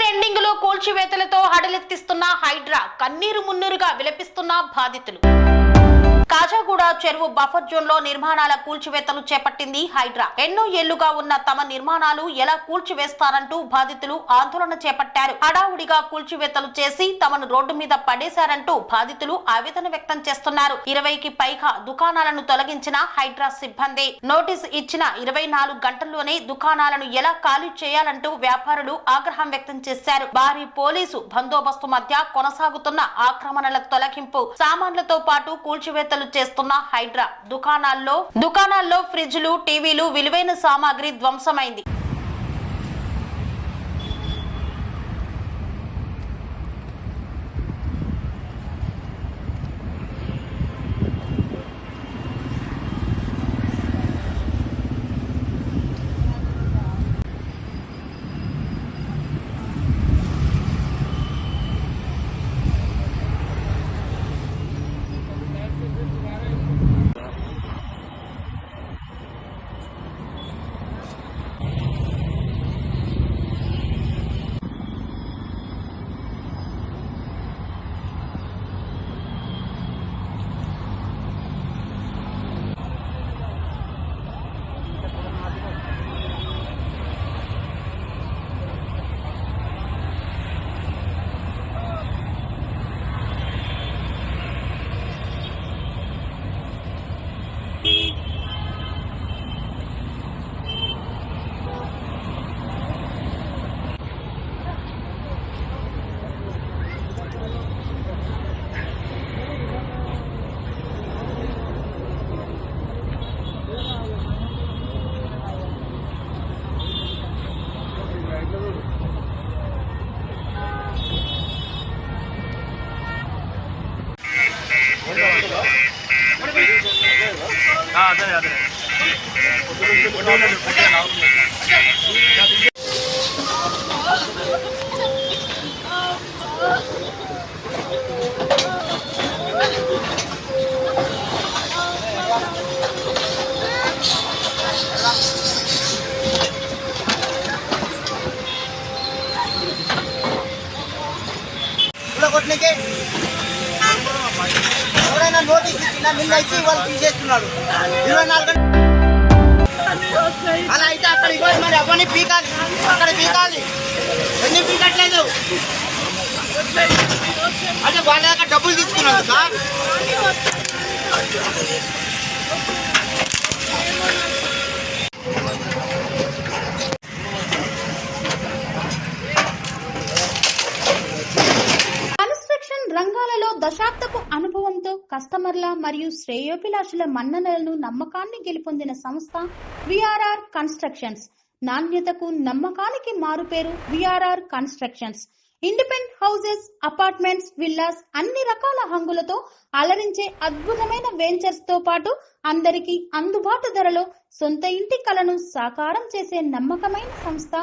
Ending లో కూల్చివేతలతో హడలెత్తిస్తున్న హైడ్రా, కన్నీరు మున్నీరుగా విలపిస్తున్న బాధితులు. కాజాగూడ చెరువు బఫర్ జోన్ లో నిర్మాణాల కూల్చివేతలు చేపట్టింది హైడ్రా. ఎన్నో ఏళ్లుగా ఉన్న తమ నిర్మాణాలు ఎలా కూల్చివేస్తారంటూ బాధితులు ఆందోళన చేపట్టారు. హడావుడిగా కూల్చివేతలు చేసి తమను రోడ్డు మీద పడేశారంటూ బాధితులు ఆవేదన వ్యక్తం చేస్తున్నారు. 20కి పైగా దుకాణాలను తొలగించిన హైడ్రా సిబ్బంది నోటీస్ ఇచ్చిన 24 గంటల్లోనే దుకాణాలను ఎలా ఖాళీ చేయాలంటూ వ్యాపారులు ఆగ్రహం వ్యక్తం చేశారు. భారీ పోలీసు బందోబస్తు మధ్య కొనసాగుతున్న ఆక్రమణల తొలగింపు, సామాన్లతో పాటు కూల్చివేతలు చేస్తున్న హైడ్రా. దుకాణాల్లో ఫ్రిడ్జ్లు, టీవీలు, విలువైన సామాగ్రి ధ్వంసమైంది. ఎవరైనా నోటీస్ ఇచ్చినా నిన్న ఇచ్చి వాళ్ళు తీసేస్తున్నాడు. 24 అలా అయితే అక్కడ ఇవ్వాలి, మరి అవన్నీ పీకాలి, అక్కడ పీకాలి. ఎన్ని పీకట్లేదు అంటే వాళ్ళ దగ్గర డబ్బులు తీసుకున్నాడు సార్. రంగాలలో దశాబ్దపు అనుభవంతో కస్టమర్ల మరియు శ్రేయోభిలాషుల మన్ననలను, నమ్మకాన్ని గెలుపొందిన సంస్థ విఆర్ఆర్ కన్స్ట్రక్షన్స్. నాణ్యతకు, నమ్మకానికి మారుపేరు VRR constructions. Independent houses, apartments, villas, అన్ని రకాల హంగులతో అలరించే అద్భుతమైన వెంచర్స్ తో పాటు అందరికీ అందుబాటు ధరలో సొంత ఇంటి కలను సాకారం చేసే నమ్మకమైన సంస్థ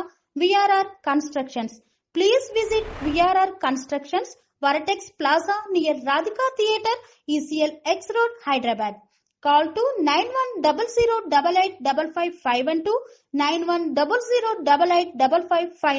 VRR constructions. Please visit VRR constructions, Varatex Plaza near Radhika Theatre, ECL X Road, Hyderabad. Call to 910088555512, 9100885559.